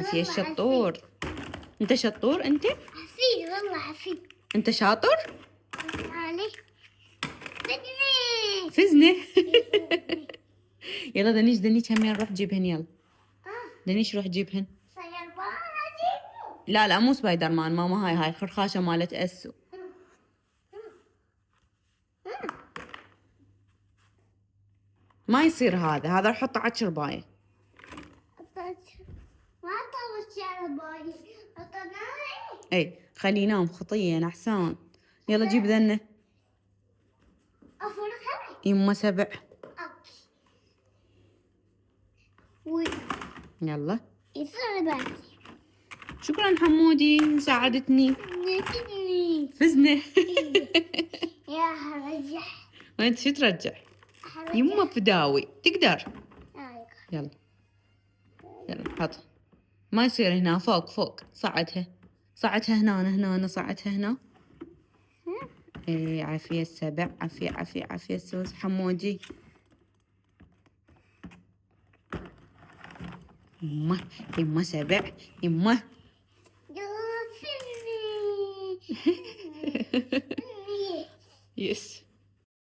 عافية الشطور. انت شطور انت؟ عفيد والله عفيد. انت شاطر؟ علي فزني. يلا دنيش همين نروح جيبهن يلا. دنيش روح جيبهن. لا مو سبايدر مان ماما، هاي خرخاشة مالت اسو. ما يصير هذا نحطه على الشرباية. ما طوش شرباية اي خليه ينام خطية نحسان. يلا جيب ذنه. يما سبع. يلا يصير بعد. شكرا حمودي ساعدتني. فزنا. يا هرجع. وانت شو ترجع؟ يما فداوي تقدر. يلا حط. ما يصير هنا، فوق صعدها هنا صعدها هنا. ايه عافية السبع، عافية السوس حمودي. يما سبع يما. يس